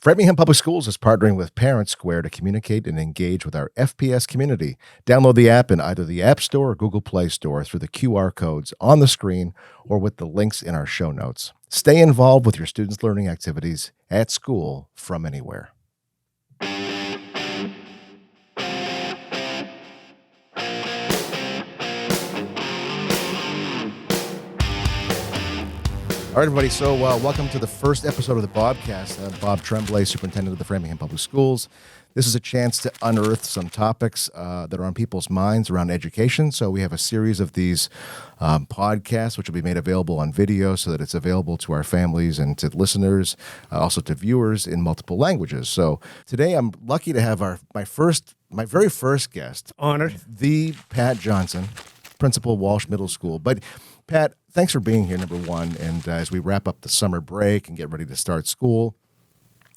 Framingham Public Schools is partnering with Parent Square to communicate and engage with our FPS community. Download the app in either the App Store or Google Play Store through the QR codes on the screen or with the links in our show notes. Stay involved with your students' learning activities at school from anywhere. All right, everybody, so welcome to the first episode of the Bobcast. Bob Tremblay, Superintendent of the Framingham Public Schools. This is a chance to unearth some topics that are on people's minds around education. So we have a series of these podcasts, which will be made available on video so that it's available to our families and to listeners, also to viewers in multiple languages. So today I'm lucky to have my very first guest. Honored. The Pat Johnson, Principal, Walsh Middle School. But Pat, thanks for being here, number one. And as we wrap up the summer break and get ready to start school,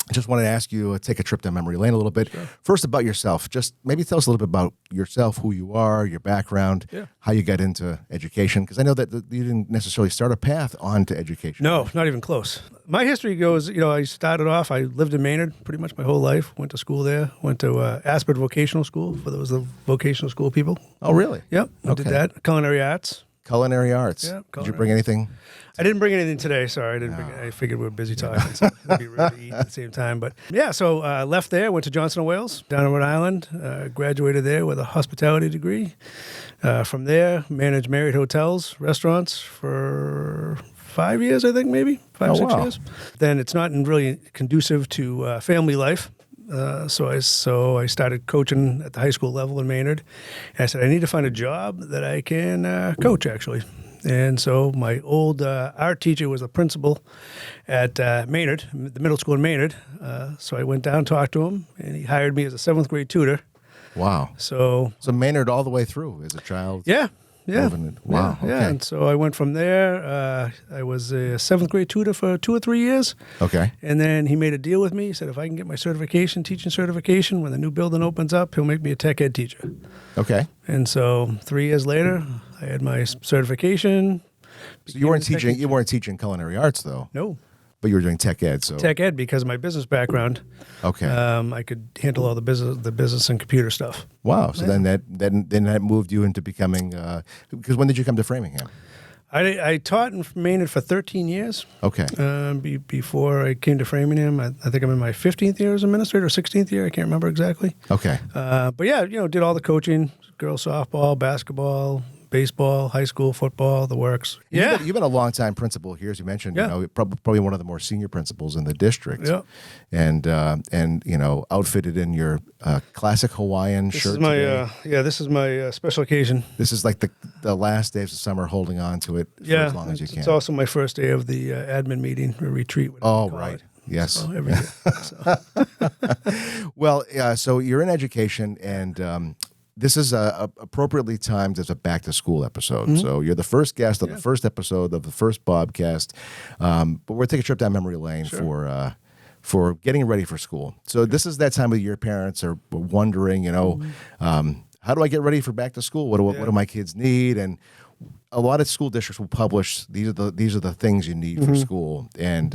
I just wanted to ask you, take a trip down memory lane a little bit. Sure. First, about yourself. Just maybe tell us a little bit about yourself, who you are, your background, how you got into education. Because I know that you didn't necessarily start a path onto education. No, not even close. My history goes, I started off, I lived in Maynard pretty much my whole life. Went to school there. Went to Aspen Vocational School for those the vocational school people. Oh, really? Yep. I did that. Culinary arts. Culinary arts. Yeah. Did you bring anything? I didn't bring anything today. Sorry, I didn't. I figured we were busy talking, so it'd be rude to eat at the same time. But yeah, so left there, went to Johnson & Wales down in Rhode Island. Graduated there with a hospitality degree. From there, managed Marriott hotels, restaurants for 5 years, I think, maybe 6 years. Then it's not really conducive to family life. So I started coaching at the high school level in Maynard. And I said, I need to find a job that I can coach, actually. And so my old art teacher was the principal at Maynard, the middle school in Maynard. So I went down, talked to him, and he hired me as a 7th grade tutor. Wow. So Maynard all the way through as a child? Yeah. Yeah. Wow. Yeah. Okay. And so I went from there. I was a 7th grade tutor for 2 or 3 years. Okay. And then he made a deal with me. He said, if I can get my teaching certification, when the new building opens up, he'll make me a tech ed teacher. Okay. And so 3 years later, I had my certification. So you weren't teaching culinary arts, though? No. But you were doing tech ed, so Tech ed, because of my business background. Okay. I could handle all the business and computer stuff. Wow. So then that moved you into becoming. Because when did you come to Framingham? I taught in Maynard for 13 years. Okay. Before I came to Framingham, I think I'm in my 15th year as administrator, or 16th year. I can't remember exactly. Okay. But yeah, did all the coaching, girls softball, basketball, baseball, high school football, the works. Yeah. You've been a long time principal here, as you mentioned. Yeah. Probably one of the more senior principals in the district. Yeah. And outfitted in your classic Hawaiian shirt. This is my special occasion. This is like the last days of summer, holding on to it for as long as you can. It's also my first day of the admin meeting or retreat. Oh, right. Yes. So, every year. So. Well, so you're in education, and this is appropriately timed as a back-to-school episode. Mm-hmm. So you're the first guest on the first episode of the first Bobcast. But we're going to take a trip down memory lane for getting ready for school. So this is that time of year parents are wondering, how do I get ready for back to school? What do my kids need? And a lot of school districts will publish these are the things you need for school. And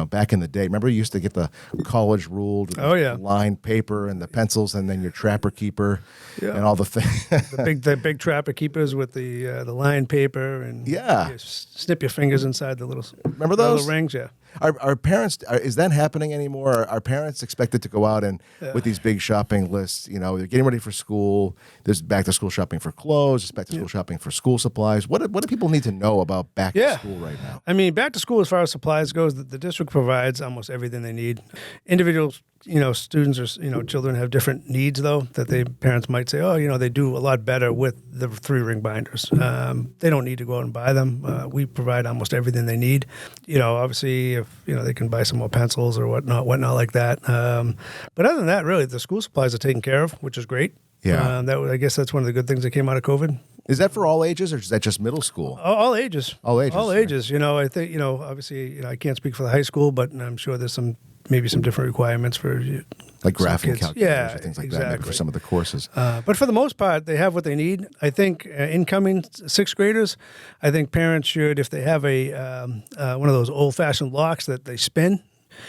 back in the day, remember you used to get the college ruled lined paper and the pencils, and then your trapper keeper and all the things. the big trapper keepers with the lined paper, and you snip your fingers inside the little little rings. Yeah. Are parents? Is that happening anymore? Are parents expected to go out and with these big shopping lists? They're getting ready for school. There's back to school shopping for clothes. There's back to school shopping for school supplies. What do people need to know about back to school right now? I mean, back to school as far as supplies goes, the district provides almost everything they need. Individuals, students or children have different needs though that parents might say, they do a lot better with the 3-ring binders. They don't need to go out and buy them. We provide almost everything they need. Obviously, if they can buy some more pencils or whatnot like that. But other than that, really, the school supplies are taken care of, which is great. Yeah, I guess that's one of the good things that came out of COVID. Is that for all ages, or is that just middle school? All ages. All ages. All ages. I think obviously I can't speak for the high school, but I'm sure there's maybe some different requirements for like graphing calculators or things like that, maybe for some of the courses. But for the most part, they have what they need. I think incoming 6th graders, I think parents should, if they have one of those old-fashioned locks that they spin,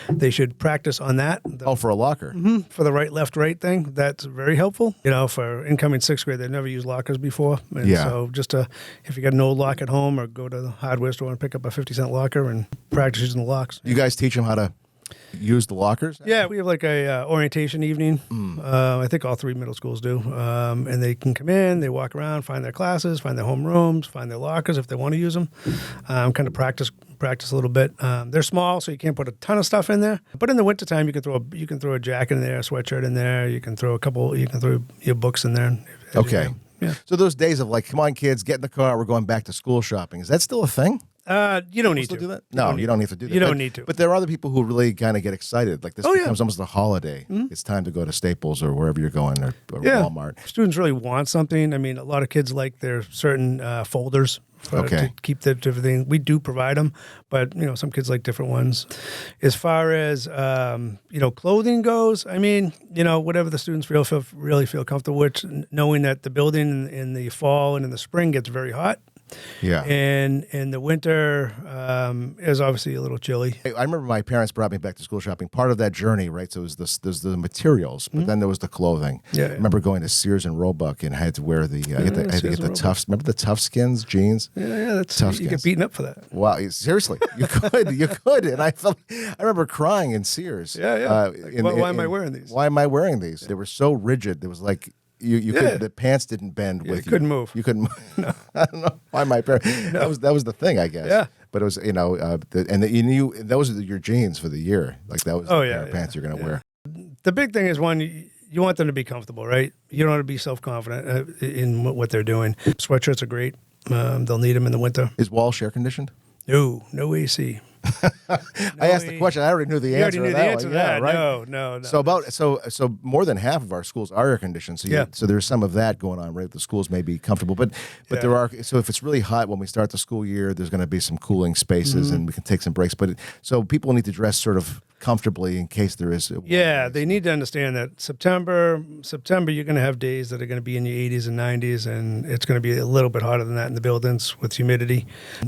they should practice on that. For a locker. For the right, left, right thing. That's very helpful. For incoming sixth grade, they've never used lockers before. And so just if you got an old lock at home, or go to the hardware store and pick up a 50-cent locker and practice using the locks. You guys teach them how to use the lockers? Yeah, we have like a orientation evening. I think all 3 middle schools do. And they can come in, they walk around, find their classes, find their homerooms, find their lockers if they want to use them. Kind of practice a little bit. They're small, so you can't put a ton of stuff in there. But in the wintertime, you can throw a jacket in there, a sweatshirt in there. You can throw your books in there. Okay. Yeah. So those days of like, come on, kids, get in the car, we're going back to school shopping. Is that still a thing? You don't need to do that. No, you don't need to do that. You don't need to. But there are other people who really kind of get excited. Like this becomes almost a holiday. It's time to go to Staples or wherever you're going, or Walmart. Students really want something. I mean, a lot of kids like their certain folders to keep the different things. We do provide them, but some kids like different ones. As far as clothing goes, I mean, whatever the students really feel comfortable with, knowing that the building in the fall and in the spring gets very hot. Yeah. And in the winter is obviously a little chilly. I remember my parents brought me back to school shopping. Part of that journey, right? So there's the materials, but then there was the clothing. Yeah. I remember going to Sears and Roebuck and I had to wear I had to get the Tufts. Remember the Tough Skins jeans? Yeah, that's Tough you get beaten up for that. Wow, seriously, you could. And I remember crying in Sears. Yeah. Why am I wearing these? Why am I wearing these? They were so rigid. There was like. The pants didn't bend with you. Couldn't move. You couldn't move. No. I don't know why my parents. No. That was the thing, I guess. Yeah. But it was you knew those are your jeans for the year. Like that was the pair of pants you're going to wear. The big thing is you want them to be comfortable, right? You don't want to be self-confident in what they're doing. Sweatshirts are great. They'll need them in the winter. Is Walsh air conditioned? No AC. I asked the question. I already knew the answer. You already knew the answer to that. Right? No. So more than half of our schools are air conditioned. So there's some of that going on, right? The schools may be comfortable, but there are. So if it's really hot when we start the school year, there's going to be some cooling spaces, and we can take some breaks. But so people need to dress sort of comfortably in case there is. They need to understand that September, you're going to have days that are going to be in the 80s and 90s, and it's going to be a little bit hotter than that in the buildings with humidity.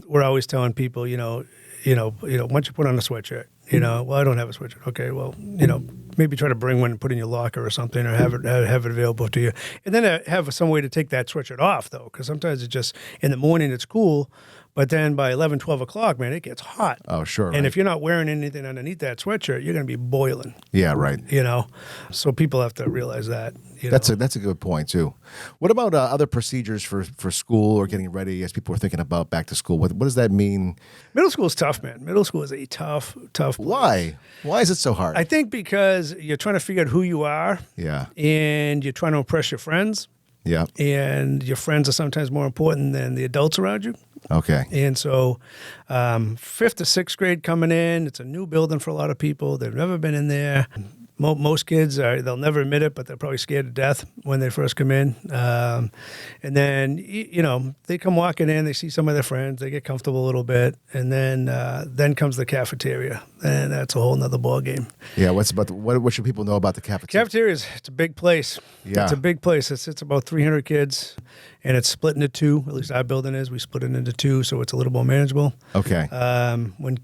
We're always telling people, once you put on a sweatshirt, well, I don't have a sweatshirt. Okay, well, maybe try to bring one and put in your locker or something, or have it available to you. And then have some way to take that sweatshirt off, though, because sometimes it's just in the morning it's cool, but then by 11, 12 o'clock, man, it gets hot. Oh, sure. And if you're not wearing anything underneath that sweatshirt, you're going to be boiling. Yeah, right. So people have to realize that. That's a good point, too. What about other procedures for school or getting ready as people are thinking about back to school? What does that mean? Middle school is tough, man. Middle school is a tough place. Why? Why is it so hard? I think because you're trying to figure out who you are. Yeah. And you're trying to impress your friends. Yeah. And your friends are sometimes more important than the adults around you. Okay. And so 5th to 6th grade coming in, it's a new building for a lot of people. They've never been in there. Most kids, they'll never admit it, but they're probably scared to death when they first come in. And then, they come walking in, they see some of their friends, they get comfortable a little bit, and then comes the cafeteria. And that's a whole nother ballgame. Yeah, what should people know about the cafeteria? Cafeteria it's a big place. Yeah. It's a big place. It's about 300 kids, and it's split into 2. At least our building is. We split it into 2, so it's a little more manageable. Okay. When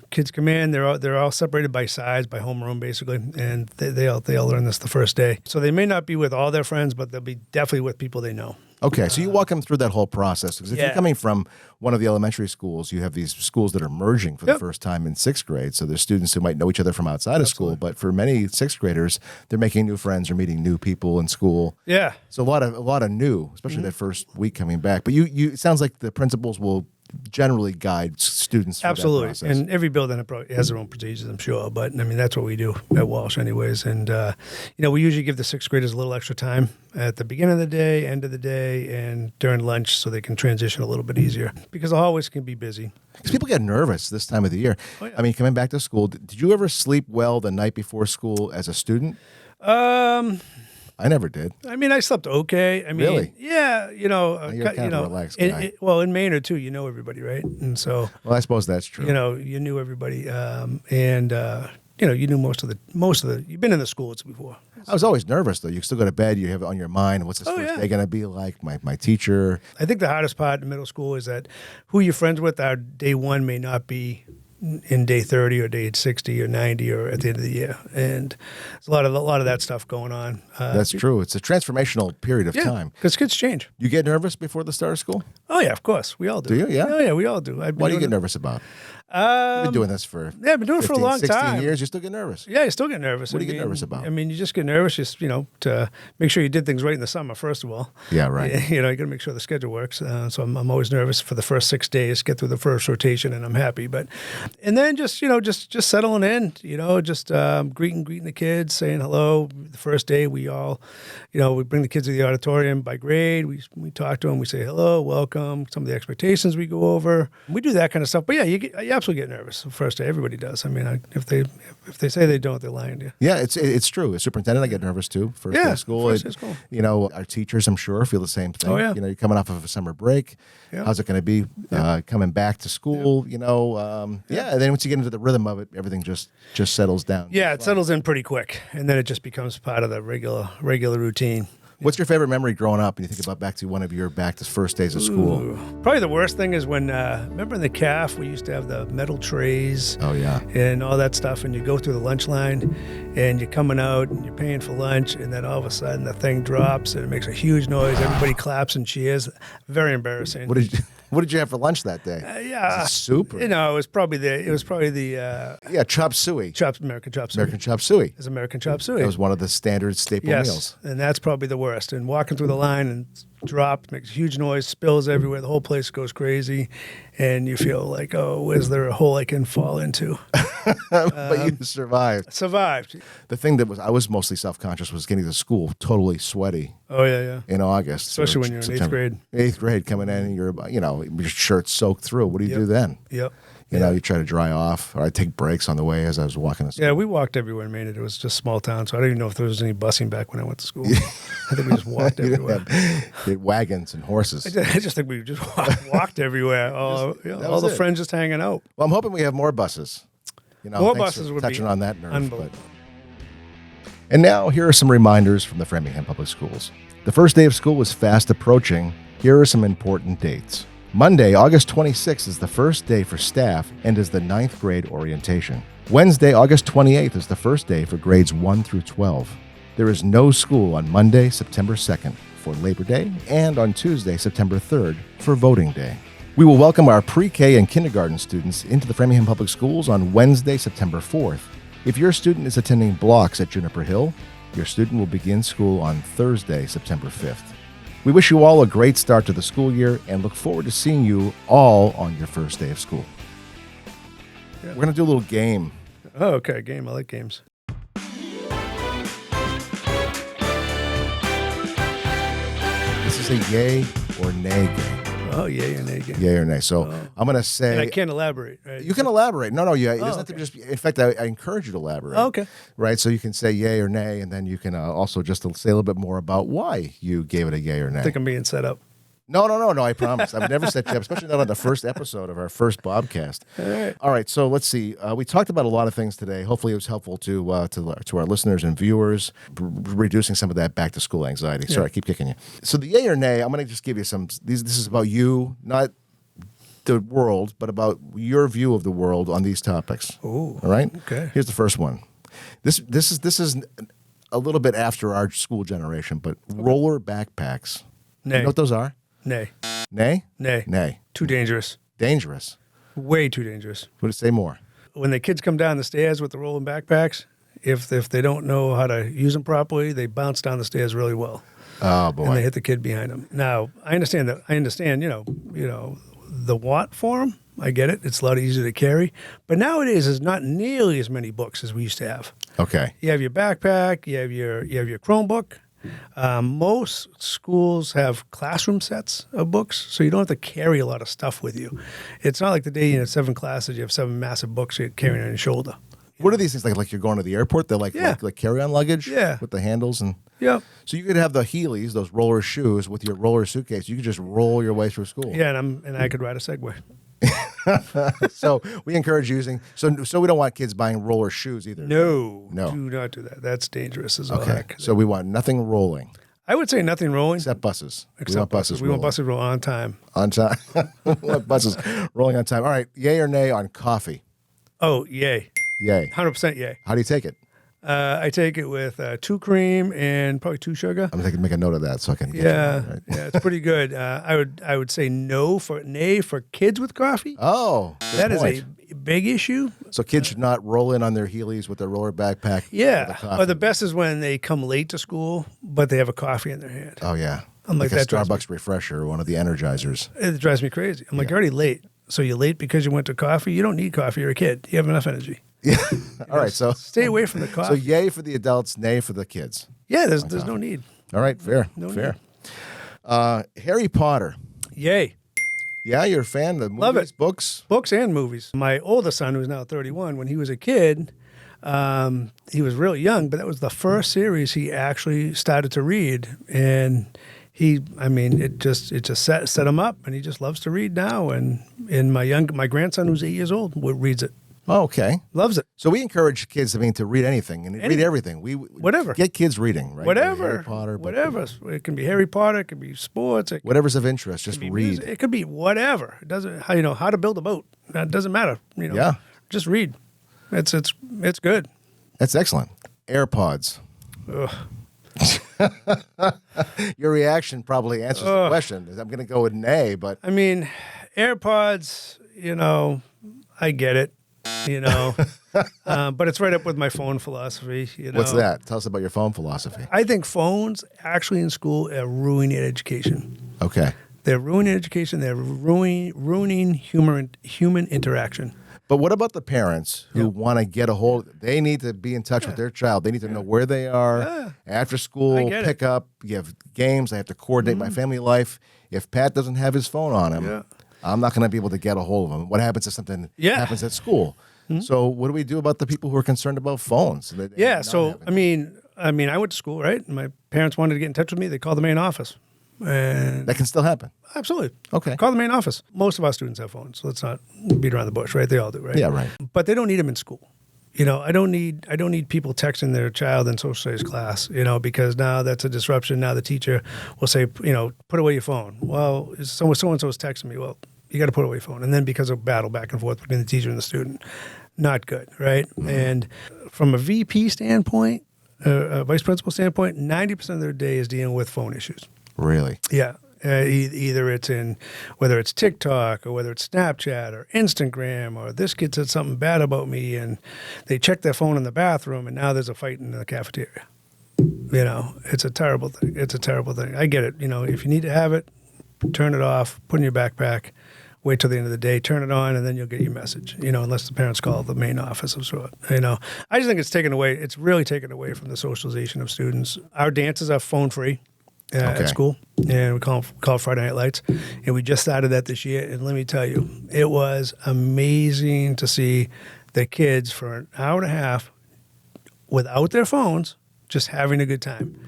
kids come in, they're all separated by size, by homeroom basically, and they all learn this the first day. So they may not be with all their friends, but they'll be definitely with people they know. Okay, so you walk them through that whole process. Because if you're coming from one of the elementary schools, you have these schools that are merging for the first time in 6th grade. So there's students who might know each other from outside of school, but for many 6th graders, they're making new friends or meeting new people in school. Yeah. So a lot of new, especially that first week coming back. But it sounds like the principals will generally guide students through Absolutely. that process. And every building has their own procedures, I'm sure. But, I mean, that's what we do at Walsh anyways. And, we usually give the 6th graders a little extra time at the beginning of the day, end of the day, and during lunch so they can transition a little bit easier because the hallways can be busy. Because people get nervous this time of the year. Oh, yeah. I mean, coming back to school, did you ever sleep well the night before school as a student? I never did. I mean, I slept okay. I mean, really? Yeah, you're kind of a relaxed guy. In Maynard too, you know everybody, right? And so, well, I suppose that's true. You knew everybody, you knew most of the. You've been in the schools before. I was always nervous though. You still go to bed. You have it on your mind. What's this first day going to be like? My teacher. I think the hardest part in middle school is that who you're friends with, our day one may not be in day 30 or day 60 or 90 or at the end of the year. And there's a lot of that stuff going on. That's true. It's a transformational period of time. Because kids change. You get nervous before the start of school? Oh, yeah, of course. We all do. Do you? Yeah? Oh, yeah, we all do. What do you get nervous about? You've been doing this for I've been doing it for a long 16 time. years. You still get nervous? Yeah, you still get nervous. What do you get nervous about? I mean, you just get nervous just, to make sure you did things right in the summer, first of all. Yeah, right. You got to make sure the schedule works. So I'm always nervous for the first 6 days, get through the first rotation, and I'm happy. And then just settling in, just greeting the kids, saying hello. The first day we all, we bring the kids to the auditorium by grade. We talk to them. We say hello, welcome, some of the expectations we go over. We do that kind of stuff. But yeah, you absolutely get nervous the first day. Everybody does. I mean, if they say they don't, they're lying to you. Yeah, it's true. As superintendent, I get nervous too. First day of school. First day of school. Our teachers, I'm sure, feel the same thing. Oh, yeah. You're coming off of a summer break. Yeah. How's it going to be coming back to school? And then once you get into the rhythm of it, everything just settles down. Yeah, it settles in pretty quick, and then it just becomes part of the regular routine. What's your favorite memory growing up? And you think about back to one of your first days of school. Probably the worst thing is when, remember in the CAF, we used to have the metal trays. Oh, yeah. And all that stuff, and you go through the lunch line, and you're coming out, and you're paying for lunch, and then all of a sudden the thing drops, and it makes a huge noise. Everybody claps and cheers. Very embarrassing. What did you have for lunch that day? Yeah, soup. It was probably the chop suey. American chop suey. American chop suey. It's American chop suey. That was one of the standard staple meals. And that's probably the worst. And walking through the line and drop makes a huge noise, spills everywhere. The whole place goes crazy, and you feel like, oh, is there a hole I can fall into? But you survived. Survived. The thing that I was mostly self-conscious was getting to school totally sweaty. Oh yeah. In August, especially when you're in eighth grade. Eighth grade, coming in, and your shirt's soaked through. What do you do then? Yep. You try to dry off, or I'd take breaks on the way as I was walking to school. Yeah, we walked everywhere in Maine. It was just a small town, so I don't even know if there was any busing back when I went to school. I think we just walked everywhere. Wagons and horses. I just think we just walked everywhere. All the friends just hanging out. Well, I'm hoping we have more buses. More buses would touching be on that nerve. unbelievable. And now, here are some reminders from the Framingham Public Schools. The first day of school is fast approaching. Here are some important dates. Monday, August 26th is the first day for staff and is the 9th grade orientation. Wednesday, August 28th is the first day for grades 1 through 12. There is no school on Monday, September 2nd for Labor Day, and on Tuesday, September 3rd for Voting Day. We will welcome our pre-K and kindergarten students into the Framingham Public Schools on Wednesday, September 4th. If your student is attending blocks at Juniper Hill, your student will begin school on Thursday, September 5th. We wish you all a great start to the school year and look forward to seeing you all on your first day of school. Yeah. We're going to do a little game. Oh, okay. Game. I like games. This is a yay or nay game. Oh, yay or nay game. Yay or nay. So I'm going to say... And I can't elaborate, right? You can elaborate. No, it doesn't have to be just... In fact, I encourage you to elaborate. Oh, okay. Right? So you can say yay or nay, and then you can also just say a little bit more about why you gave it a yay or nay. I think I'm being set up. No, I promise. I would never set you up, especially not on the first episode of our first Bobcast. All right, so let's see. We talked about a lot of things today. Hopefully it was helpful to our listeners and viewers, reducing some of that back-to-school anxiety. Sorry, I keep kicking you. So the yay or nay, I'm going to just give you some... This is about you, not the world, but about your view of the world on these topics. Oh, all right? Okay. Here's the first one. This is a little bit after our school generation, but roller backpacks. Nay. You know what those are? Nay. Nay? Nay. Nay. Too dangerous. Dangerous. Way too dangerous. Would it say more? When the kids come down the stairs with the rolling backpacks, if they don't know how to use them properly, they bounce down the stairs really well. Oh boy! And they hit the kid behind them. Now I understand that. The watt for them. I get it. It's a lot easier to carry. But nowadays, there's not nearly as many books as we used to have. Okay. You have your backpack. You have your Chromebook. Most schools have classroom sets of books, so you don't have to carry a lot of stuff with you. It's not like the day you have 7 classes, you have 7 massive books you're carrying on your shoulder. What are these things like you're going to the airport? They're like carry-on luggage with the handles and yeah. So you could have the Heelys, those roller shoes, with your roller suitcase. You could just roll your way through school. Yeah, and I could ride a Segway. So we encourage using. So we don't want kids buying roller shoes either. No, do not do that. That's dangerous as well. Okay, so we want nothing rolling. I would say nothing rolling. Except buses. We want buses rolling on time. On time. We want buses rolling on time. All right, yay or nay on coffee? Oh, yay. Yay. 100% yay. How do you take it? I take it with 2 cream and probably 2 sugar. I'm going to make a note of that so I can get Yeah, it's pretty good. I would say nay for kids with coffee. Oh, That is a big issue. So kids should not roll in on their Heelys with their roller backpack. Yeah, or the best is when they come late to school, but they have a coffee in their hand. Oh, yeah. I'm like a that Starbucks refresher or one of the Energizers. It drives me crazy. I'm like, you're already late. So you're late because you went to coffee? You don't need coffee. You're a kid. You have enough energy. Yeah. All right. So stay away from the coffee. So yay for the adults, nay for the kids. Yeah, there's no need. All right. Fair. No fair. Need. Harry Potter. Yay. Yeah, you're a fan of the movies, Love it. books? Books and movies. My oldest son, who's now 31, when he was a kid, he was really young, but that was the first series he actually started to read. And it just set him up, and he just loves to read now. And my grandson, who's 8 years old, reads it. Oh, okay. Loves it. So we encourage kids, to read anything and read everything. Whatever. Get kids reading, right? Whatever. Harry Potter. Whatever. It can be Harry Potter. It can be sports. Whatever's of interest, just read. Music, it could be whatever. It doesn't. How to build a boat. It doesn't matter. Yeah. Just read. It's good. That's excellent. Airpods. Ugh. Your reaction probably answers the question. I'm going to go with nay, but AirPods. I get it. But it's right up with my phone philosophy. What's that? Tell us about your phone philosophy. I think phones actually in school are ruining education. Okay. They're ruining education. They're ruining human interaction. But what about the parents who want to get a hold? They need to be in touch with their child. They need to know where they are after school, pick up. You have games. I have to coordinate my family life. If Pat doesn't have his phone on him, I'm not going to be able to get a hold of him. What happens if something happens at school? So what do we do about the people who are concerned about phones? So I went to school, right? And my parents wanted to get in touch with me. They called the main office. And that can still happen. Absolutely. Okay. Call the main office. Most of our students have phones, so let's not beat around the bush, right? They all do, right? Yeah, right. But they don't need them in school. I don't need people texting their child in social studies class, because now that's a disruption. Now the teacher will say, put away your phone. Well, so-and-so's texting me. Well, you got to put away your phone. And then because of battle back and forth between the teacher and the student, not good, right? Mm-hmm. And from a VP standpoint, a vice principal standpoint, 90% of their day is dealing with phone issues. Really? Yeah. Either it's whether it's TikTok or whether it's Snapchat or Instagram or this kid said something bad about me and they check their phone in the bathroom and now there's a fight in the cafeteria. It's a terrible thing. It's a terrible thing. I get it. If you need to have it, turn it off, put it in your backpack, wait till the end of the day, turn it on, and then you'll get your message, unless the parents call the main office of sort. I just think it's really taken away from the socialization of students. Our dances are phone free. At school, and we call it Friday Night Lights, and we just started that this year. And let me tell you, it was amazing to see the kids for an hour and a half without their phones, just having a good time.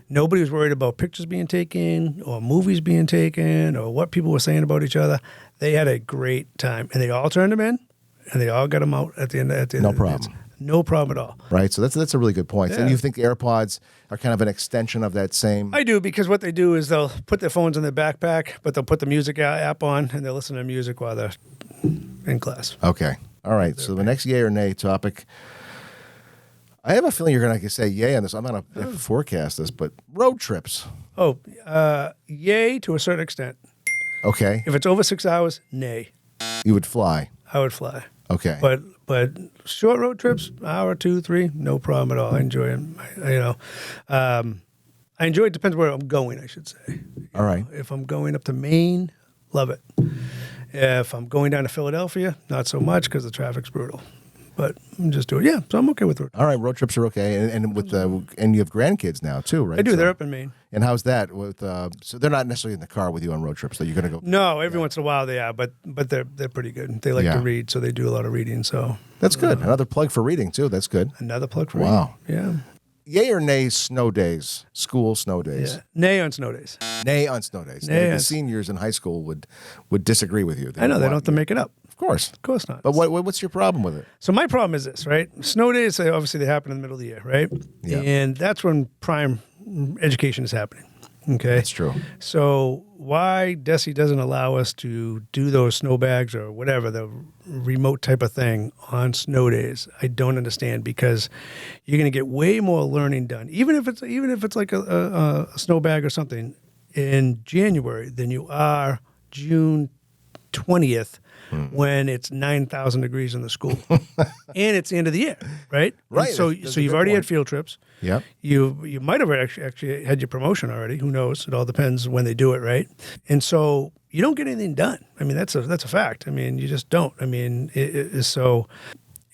Nobody was worried about pictures being taken or movies being taken or what people were saying about each other. They had a great time, and they all turned them in, and they all got them out at the end. No problem. No problem at all. Right. So that's a really good point. Yeah. And you think AirPods are kind of an extension of that same? I do, because what they do is they'll put their phones in their backpack, but they'll put the music app on and they'll listen to music while they're in class. Okay. All right. So the next yay or nay topic, I have a feeling you're going to say yay on this. I'm not going to forecast this, but road trips. Oh, yay to a certain extent. Okay. If it's over 6 hours, nay. You would fly. I would fly. Okay. But short road trips, hour, 2, 3, no problem at all. I enjoy them. I enjoy it. Depends where I'm going, I should say. All right. If I'm going up to Maine, love it. If I'm going down to Philadelphia, not so much because the traffic's brutal. But I'm just doing, so I'm okay with road trips. All right, road trips are okay, and you have grandkids now too, right? I do. They're up in Maine. And how's that? So they're not necessarily in the car with you on road trips. So you're going to go. No, every once in a while they are, but they're pretty good. They like to read, so they do a lot of reading. So that's good. Another plug for reading too. That's good. Another plug for reading. Wow. Yeah. Yay or nay snow days, school snow days? Yeah. Nay on snow days. Nay on snow days. The seniors in high school would disagree with you. I know. They don't have to make it up. Of course. Of course not. But what's your problem with it? So my problem is this, right? Snow days, obviously they happen in the middle of the year, right? Yeah. And that's when prime education is happening. Okay. That's true. So why DESE doesn't allow us to do those snow bags or whatever, the remote type of thing on snow days, I don't understand, because you're going to get way more learning done, even if it's like a snow bag or something in January than you are June 20th when it's 9,000 degrees in the school. And it's the end of the year, right? Right. And so you've already had field trips. Yep. You might have actually had your promotion already. Who knows? It all depends when they do it, right? And so you don't get anything done. I mean, that's a fact. I mean, you just don't. I mean, so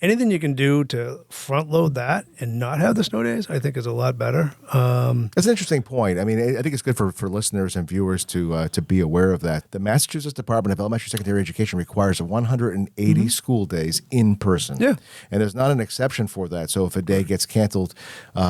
anything you can do to front load that and not have the snow days, I think is a lot better. That's an interesting point. I mean, I think it's good for listeners and viewers to be aware of that. The Massachusetts Department of Elementary and Secondary Education requires 180 school days in person. Yeah. And there's not an exception for that. So if a day gets canceled,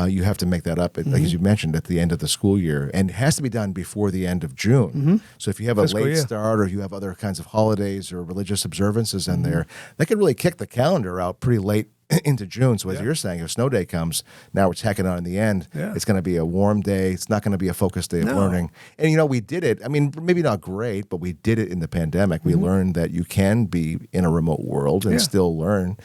you have to make that up, like as you mentioned, at the end of the school year. And it has to be done before the end of June. So if you have a Fiscal late year. start or you have other kinds of holidays or religious observances in there, that could really kick the calendar out pretty late into June. So as you're saying, if snow day comes, now we're tacking on in the end. Yeah. It's going to be a warm day. It's not going to be a focused day of learning. And, we did it. I mean, maybe not great, but we did it in the pandemic. We learned that you can be in a remote world and still learn.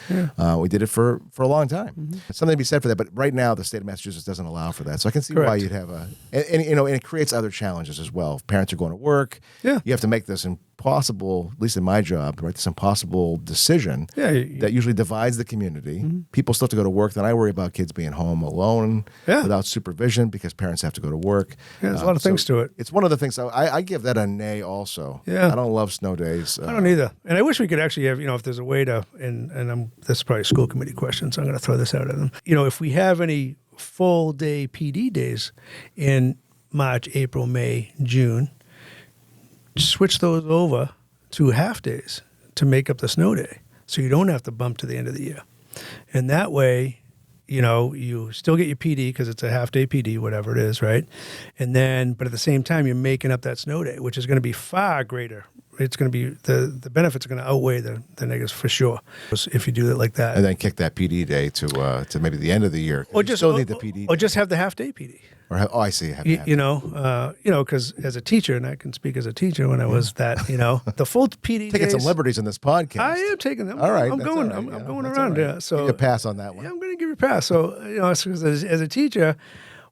We did it for a long time. Something to be said for that. But right now, the state of Massachusetts doesn't allow for that. So I can see why Correct. you'd have and it creates other challenges as well. If parents are going to work. Yeah. You have to make this impossible, at least in my job, right? This impossible decision Yeah. that usually divides the community. People still have to go to work. Then I worry about kids being home alone without supervision because parents have to go to work. Yeah, there's a lot of things to it. It's one of the things. I give that a nay also. Yeah. I don't love snow days. I don't either. And I wish we could actually have, if there's a way to, this is probably a school committee question, so I'm going to throw this out at them. If we have any full day PD days in March, April, May, June, switch those over to half days to make up the snow day. So you don't have to bump to the end of the year. And that way, you still get your PD because it's a half day PD, whatever it is, right? And then, but at the same time, you're making up that snow day, which is going to be far greater. It's going to be, the benefits are going to outweigh the negatives for sure if you do it like that. And then kick that PD day to maybe the end of the year. Or You still need the PD. Or just have the half day PD. I see. Because as a teacher, and I can speak as a teacher when I was that, the full PD Taking days, some liberties in this podcast. I am taking them. All right. I'm that's going. all right, I'm yeah, going that's around. all right. Yeah. So Give you a pass on that one. yeah, I'm going to give you a pass. So as a teacher,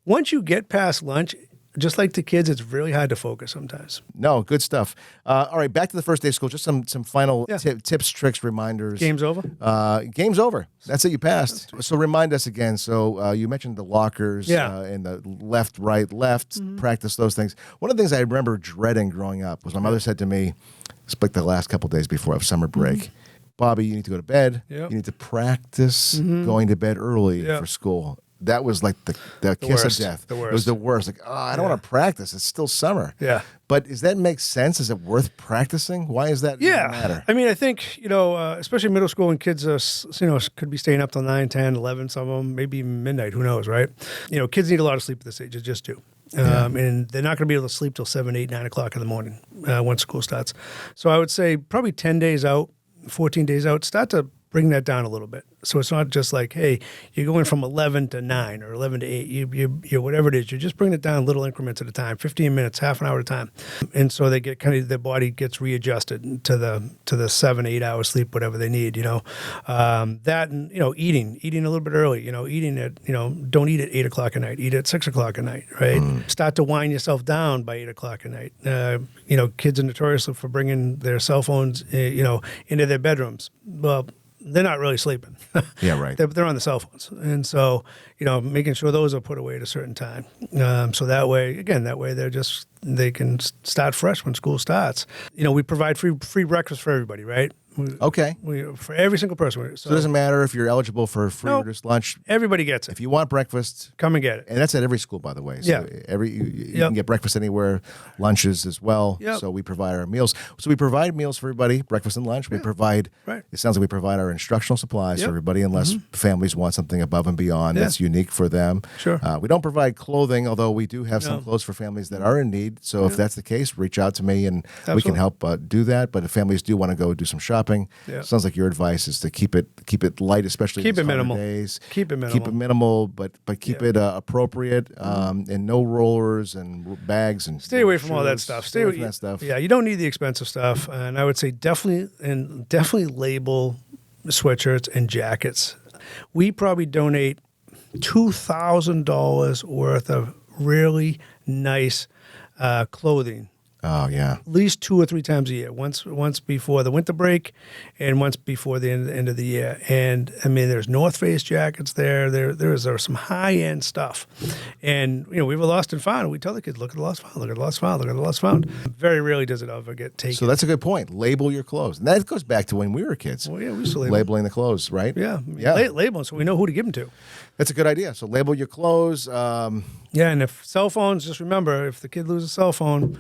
once you get past lunch, just like the kids, it's really hard to focus sometimes. No, good stuff. All right, back to the first day of school. Just some final tips, tricks, reminders. Game's over. Game's over. That's it. You passed. So remind us again. So you mentioned the lockers and the left, right, left. Practice those things. One of the things I remember dreading growing up was my mother said to me, it's like the last couple of days before summer break, Bobby, you need to go to bed. Yep. You need to practice going to bed early for school. That was like the kiss worst. of death. The worst. It was the worst. Like, I don't want to practice. It's still summer. Yeah. But does that make sense? Is it worth practicing? Why is that even matter? I mean, I think, especially middle school when kids, could be staying up till 9, 10, 11, some of them, maybe even midnight, who knows, right? Kids need a lot of sleep at this age. They just do. And they're not going to be able to sleep till 7, 8, 9 o'clock in the morning once school starts. So I would say probably 10 days out, 14 days out, start to bring that down a little bit. So it's not just like, hey, you're going from 11 to 9 or 11 to 8, you whatever it is, you're just bringing it down little increments at a time, 15 minutes, half an hour at a time. And so they get their body gets readjusted to the 7, 8 hours sleep, whatever they need, that, and, eating a little bit early, eating at, don't eat at 8 o'clock at night, eat at 6 o'clock at night, right? Start to wind yourself down by 8 o'clock at night. Kids are notorious for bringing their cell phones, into their bedrooms. Well, they're not really sleeping. Yeah, right. They're on the cell phones. And so, making sure those are put away at a certain time. So that way they can start fresh when school starts. We provide free breakfast for everybody, right? Okay. For every single person. So it doesn't matter if you're eligible for free reduced lunch. Everybody gets it. If you want breakfast, come and get it. And that's at every school, by the way. So you can get breakfast anywhere, lunches as well. Yep. So we provide our meals. So we provide meals for everybody, breakfast and lunch. We provide, it sounds like we provide our instructional supplies for everybody, unless families want something above and beyond that's unique for them. Sure. We don't provide clothing, although we do have some clothes for families that are in need. So if that's the case, reach out to me and we can help do that. But if families do want to go do some shopping, shopping. Yeah. Sounds like your advice is to keep it light, especially Keep in it these minimal. days. Keep it minimal. Keep it minimal, but keep it appropriate, and no rollers and bags and Stay away from all that shoes. stuff. Stay away from that stuff. Yeah, you don't need the expensive stuff, and I would say definitely label sweatshirts and jackets. We probably donate $2,000 worth of really nice clothing. Oh yeah. At least 2 or 3 times a year. Once before the winter break, and once before the end of the year. And I mean, there's North Face jackets there. There's some high end stuff. And we have a lost and found. And we tell the kids, look at the lost found. Look at the lost found. Look at the lost found. Very rarely does it ever get taken. So that's a good point. Label your clothes, and that goes back to when we were kids. Well, yeah, we used to label. Labeling the clothes, right? Yeah, label them so we know who to give them to. That's a good idea. So label your clothes. Yeah, and if cell phones, just remember, if the kid loses a cell phone,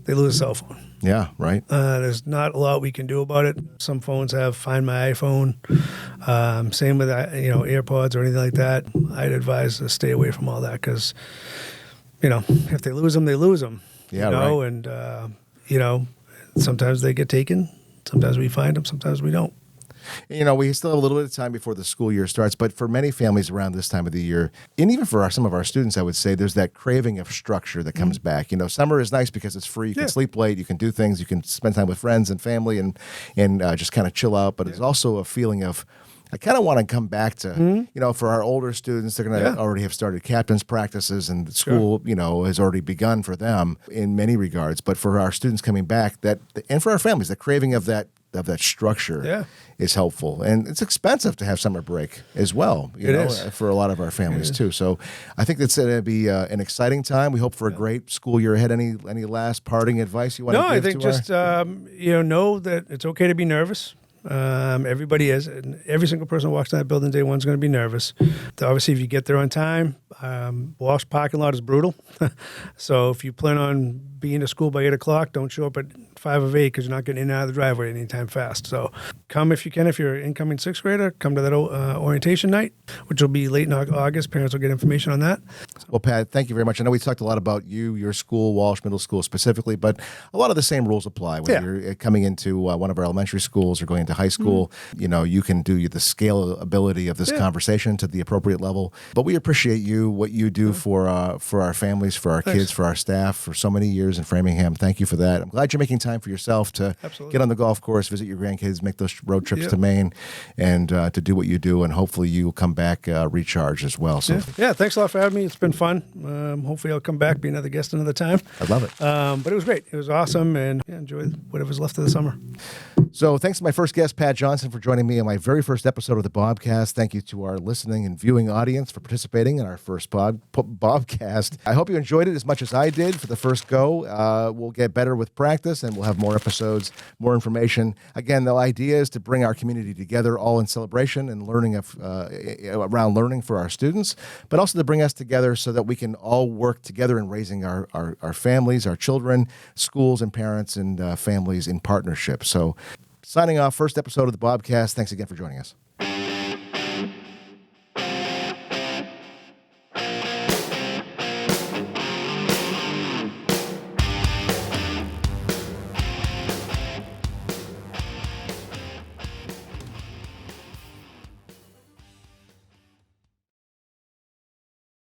they lose a cell phone. Yeah, right. There's not a lot we can do about it. Some phones have Find My iPhone. Same with Airpods or anything like that. I'd advise to stay away from all that because, if they lose them, they lose them. Yeah, right. And sometimes they get taken. Sometimes we find them. Sometimes we don't. We still have a little bit of time before the school year starts, but for many families around this time of the year, and even for some of our students, I would say there's that craving of structure that comes back. Summer is nice because it's free. You can sleep late, you can do things, you can spend time with friends and family and just kind of chill out. But it's also a feeling of, I kind of want to come back to, for our older students, they're going to already have started captain's practices and school, has already begun for them in many regards. But for our students coming back, and for our families, the craving of that structure is helpful. And it's expensive to have summer break as well, for a lot of our families too. So I think that's going to be an exciting time. We hope for a great school year ahead. Any last parting advice you want to give? No, I think just, know that it's okay to be nervous. Everybody is. And every single person who walks in that building day one is going to be nervous. Obviously, if you get there on time, Walsh parking lot is brutal. So if you plan on being to school by 8 o'clock, don't show up at 5 of 8 because you're not getting in and out of the driveway anytime fast. So come if you can. If you're an incoming 6th grader, come to that orientation night, which will be late in August. Parents will get information on that. Well, Pat, thank you very much. I know we talked a lot about your school, Walsh Middle School specifically, but a lot of the same rules apply when you're coming into one of our elementary schools or going into high school. You can do the scalability of this conversation to the appropriate level. But we appreciate what you do for our families, for our kids, for our staff, for so many years in Framingham. Thank you for that. I'm glad you're making time for yourself to get on the golf course, visit your grandkids, make those road trips to Maine, and to do what you do. And hopefully you'll come back recharged as well. So thanks a lot for having me. It's been fun. Hopefully I'll come back, be another guest another time. I'd love it. But it was great. It was awesome, and enjoy whatever's left of the summer. So thanks to my first guest, Pat Johnson, for joining me on my very first episode of the Bobcast. Thank you to our listening and viewing audience for participating in our first Bobcast. I hope you enjoyed it as much as I did for the first go. We'll get better with practice, and we'll have more episodes, more information. Again, the idea is to bring our community together, all in celebration and learning around learning for our students, but also to bring us together so that we can all work together in raising our families, our children, schools, and parents and families in partnership. So signing off, first episode of the Bobcast. Thanks again for joining us.